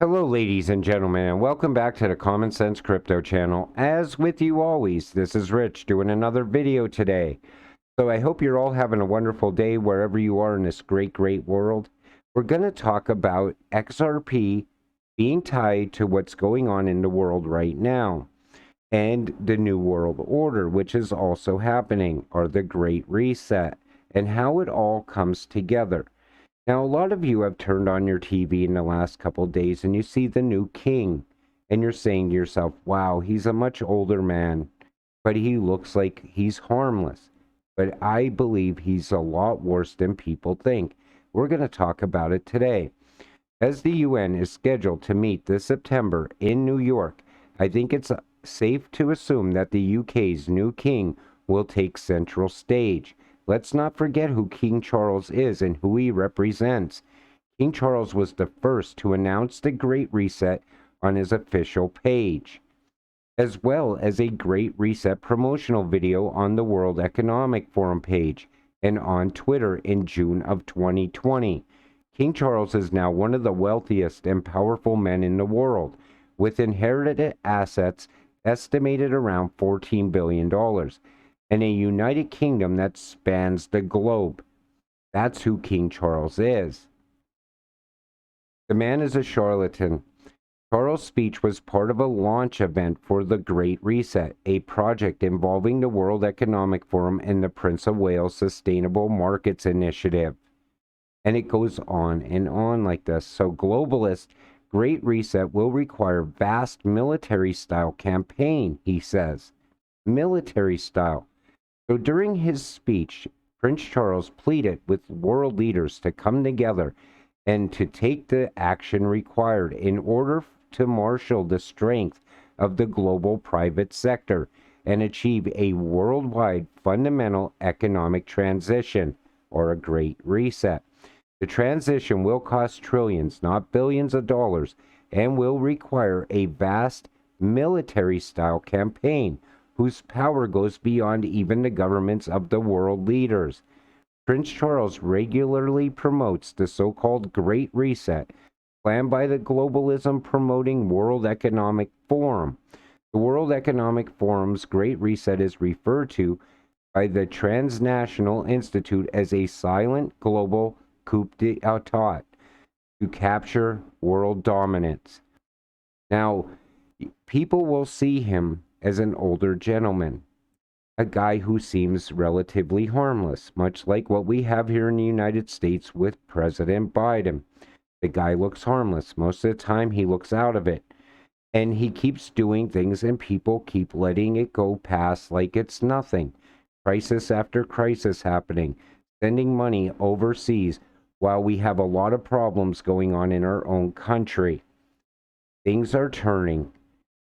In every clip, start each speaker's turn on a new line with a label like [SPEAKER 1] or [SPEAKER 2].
[SPEAKER 1] Hello, ladies and gentlemen, and welcome back to the Common Sense Crypto channel. As with you always, this is Rich doing another video today. So I hope you're all having a wonderful day wherever you are in this great world. We're going to talk about XRP being tied to what's going on in the world right now and the New World Order, which is also happening, or the Great Reset, and how it all comes together. Now, a lot of you have turned on your TV in the last couple days and you see the new king, and you're saying to yourself, wow, he's a much older man, but he looks like he's harmless. But I believe he's a lot worse than people think. We're going to talk about it today. As the UN is scheduled to meet this September in New York, I think it's safe to assume that the UK's new king will take central stage. Let's not forget who King Charles is and who he represents. King Charles was the first to announce the Great Reset on his official page, as well as a Great Reset promotional video on the World Economic Forum page and on Twitter in June of 2020. King Charles is now one of the wealthiest and powerful men in the world, with inherited assets estimated around $14 billion. And a United Kingdom that spans the globe. That's who King Charles is. The man is a charlatan. Charles' speech was part of a launch event for the Great Reset, a project involving the World Economic Forum and the Prince of Wales Sustainable Markets Initiative. And it goes on and on like this. So globalist Great Reset will require vast military-style campaign, he says. Military style. So during his speech, Prince Charles pleaded with world leaders to come together and to take the action required in order to marshal the strength of the global private sector and achieve a worldwide fundamental economic transition, or a Great Reset. The transition will cost trillions, not billions of dollars, and will require a vast military-style campaign whose power goes beyond even the governments of the world leaders. Prince Charles regularly promotes the so-called Great Reset, planned by the globalism promoting World Economic Forum. The World Economic Forum's Great Reset is referred to by the Transnational Institute as a silent global coup d'etat to capture world dominance. Now, people will see him as an older gentleman, a guy who seems relatively harmless, much like what we have here in the United States with President Biden. The guy looks harmless. Most of the time, he looks out of it. And he keeps doing things, and people keep letting it go past like it's nothing. Crisis after crisis happening, sending money overseas while we have a lot of problems going on in our own country. Things are turning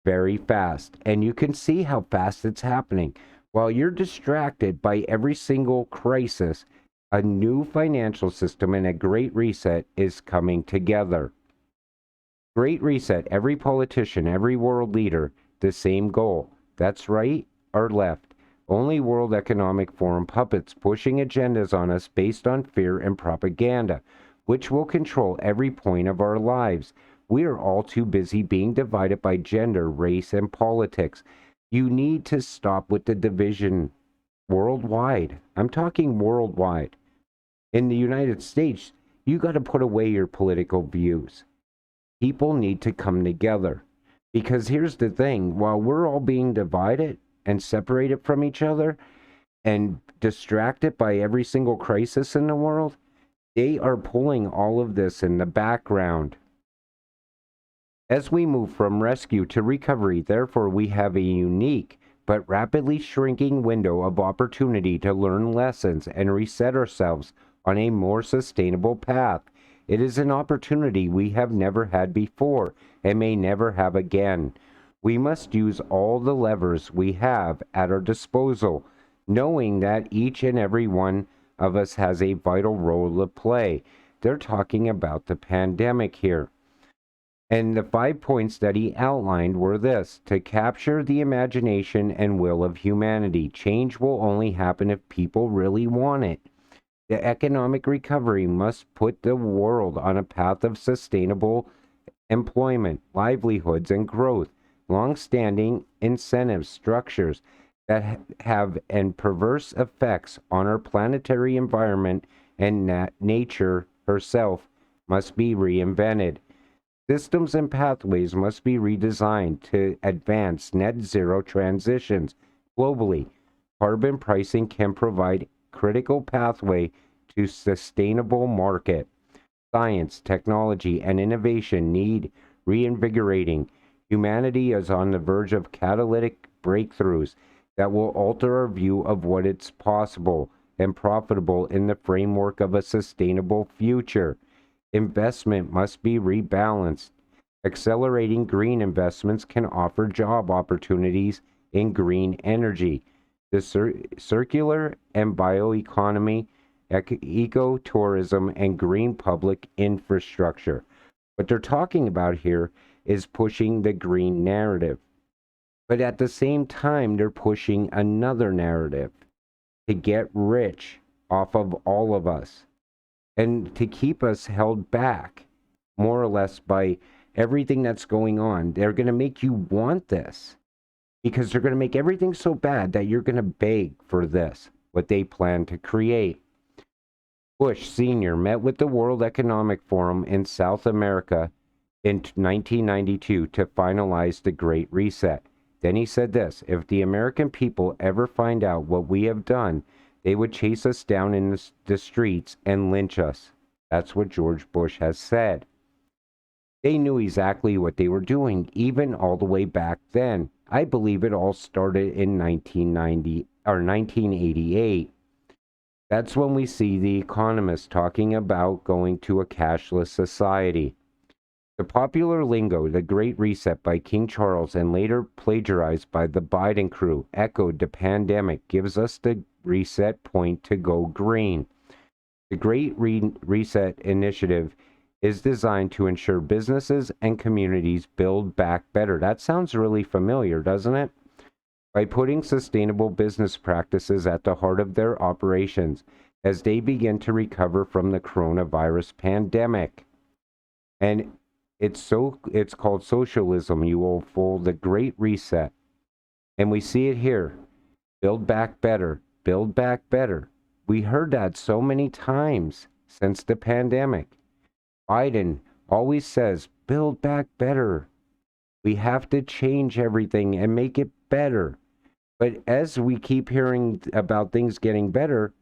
[SPEAKER 1] very fast, and you can see how fast it's happening. While you're distracted by every single crisis, a new financial system and a Great Reset is coming together. Great Reset, every politician, every world leader, the same goal. That's right or left. Only World Economic Forum puppets pushing agendas on us based on fear and propaganda, which will control every point of our lives. We are all too busy being divided by gender, race, and politics. You need to stop with the division worldwide. I'm talking worldwide. In the United States, you got to put away your political views. People need to come together. Because here's the thing, while we're all being divided and separated from each other and distracted by every single crisis in the world, they are pulling all of this in the background. As we move from rescue to recovery, therefore, we have a unique but rapidly shrinking window of opportunity to learn lessons and reset ourselves on a more sustainable path. It is an opportunity we have never had before and may never have again. We must use all the levers we have at our disposal, knowing that each and every one of us has a vital role to play. They're talking about the pandemic here. And the 5 points that he outlined were this: to capture the imagination and will of humanity. Change will only happen if people really want it. The economic recovery must put the world on a path of sustainable employment, livelihoods, and growth, long-standing incentive structures that have and perverse effects on our planetary environment and nature herself must be reinvented. Systems and pathways must be redesigned to advance net zero transitions globally. Carbon pricing can provide critical pathway to sustainable market. Science, technology, and innovation need reinvigorating. Humanity is on the verge of catalytic breakthroughs that will alter our view of what is possible and profitable in the framework of a sustainable future. Investment must be rebalanced. Accelerating green investments can offer job opportunities in green energy, the circular and bioeconomy, ecotourism, and green public infrastructure. What they're talking about here is pushing the green narrative. But at the same time, they're pushing another narrative to get rich off of all of us and to keep us held back, more or less, by everything that's going on. They're going to make you want this because they're going to make everything so bad that you're going to beg for this, what they plan to create. Bush Sr. met with the World Economic Forum in South America in 1992 to finalize the Great Reset. Then he said this: if the American people ever find out what we have done, they would chase us down in the streets and lynch us. That's what George Bush has said. They knew exactly what they were doing, even all the way back then. I believe it all started in 1990 or 1988. That's when we see the economists talking about going to a cashless society. The popular lingo, the Great Reset by King Charles and later plagiarized by the Biden crew, echoed the pandemic, gives us the reset point to go green. The Great Reset initiative is designed to ensure businesses and communities build back better. That sounds really familiar, doesn't it? By putting sustainable business practices at the heart of their operations as they begin to recover from the coronavirus pandemic. And it's called socialism, you old fool, the Great Reset. And we see it here. Build back better, build back better. We heard that so many times since the pandemic. Biden always says, build back better. We have to change everything and make it better. But as we keep hearing about things getting better,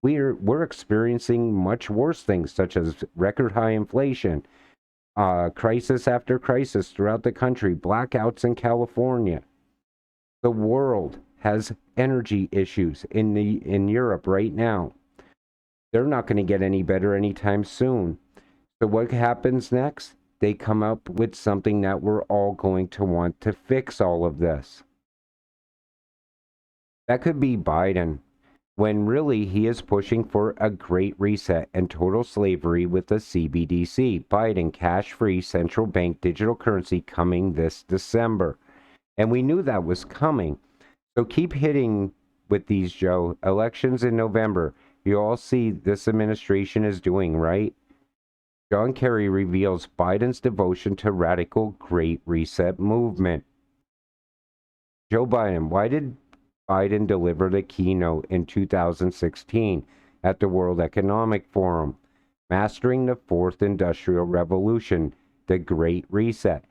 [SPEAKER 1] we're experiencing much worse things, such as record high inflation, crisis after crisis throughout the country, blackouts in California. The world has energy issues in Europe right now. They're not going to get any better anytime soon. So what happens next? They come up with something that we're all going to want to fix all of this. That could be Biden, when really he is pushing for a great reset and total slavery with the CBDC, Biden cash-free central bank digital currency, coming this December. And we knew that was coming. So keep hitting with these, Joe. Elections in November. You all see this administration is doing, right? John Kerry reveals Biden's devotion to radical Great Reset movement. Joe Biden, why did Biden deliver the keynote in 2016 at the World Economic Forum? Mastering the Fourth Industrial Revolution, the Great Reset.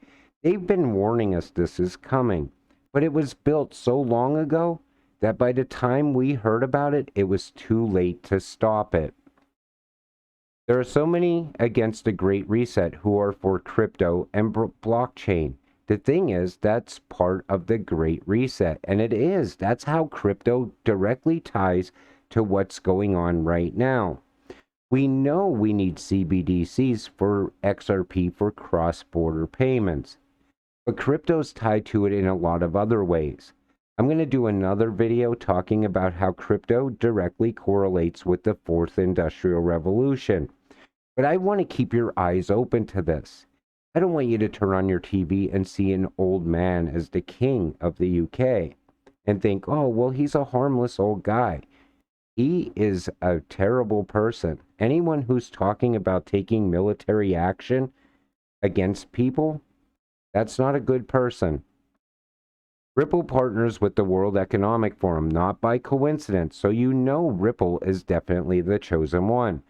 [SPEAKER 1] They've been warning us this is coming, but it was built so long ago that by the time we heard about it, it was too late to stop it. There are so many against the Great Reset who are for crypto and blockchain. The thing is, that's part of the Great Reset, and it is. That's how crypto directly ties to what's going on right now. We know we need CBDCs for XRP for cross-border payments, but crypto's tied to it in a lot of other ways. I'm going to do another video talking about how crypto directly correlates with the Fourth Industrial Revolution. But I want to keep your eyes open to this. I don't want you to turn on your TV and see an old man as the king of the UK and think, oh, well, he's a harmless old guy. He is a terrible person. Anyone who's talking about taking military action against people, that's not a good person. Ripple partners with the World Economic Forum, not by coincidence, so you know Ripple is definitely the chosen one.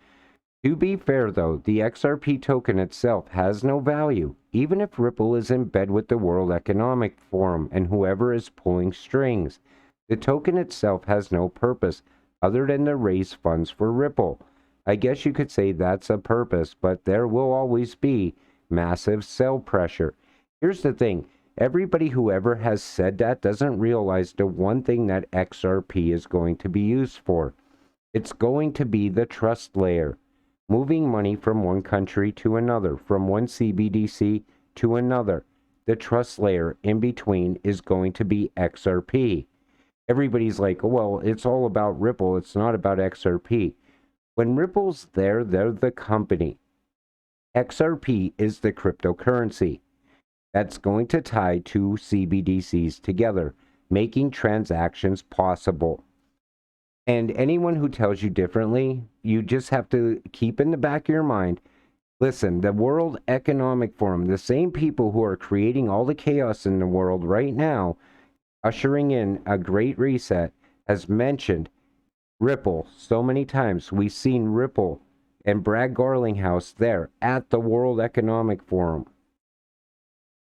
[SPEAKER 1] To be fair though, the XRP token itself has no value, even if Ripple is in bed with the World Economic Forum and whoever is pulling strings. The token itself has no purpose other than to raise funds for Ripple. I guess you could say that's a purpose, but there will always be massive sell pressure. Here's the thing, everybody who ever has said that doesn't realize the one thing that XRP is going to be used for. It's going to be the trust layer. Moving money from one country to another, from one CBDC to another. The trust layer in between is going to be XRP. Everybody's like, well, it's all about Ripple. It's not about XRP. When Ripple's there, they're the company. XRP is the cryptocurrency that's going to tie two CBDCs together, making transactions possible. And anyone who tells you differently, you just have to keep in the back of your mind, listen, the World Economic Forum, the same people who are creating all the chaos in the world right now, ushering in a great reset, has mentioned Ripple so many times. We've seen Ripple and Brad Garlinghouse there at the World Economic Forum.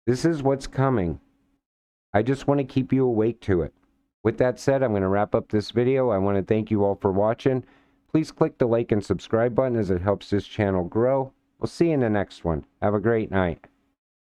[SPEAKER 1] This is what's coming. I just want to keep you awake to it. With that said, I'm going to wrap up this video. I want to thank you all for watching. Please click the like and subscribe button as it helps this channel grow. We'll see you in the next one. Have a great night.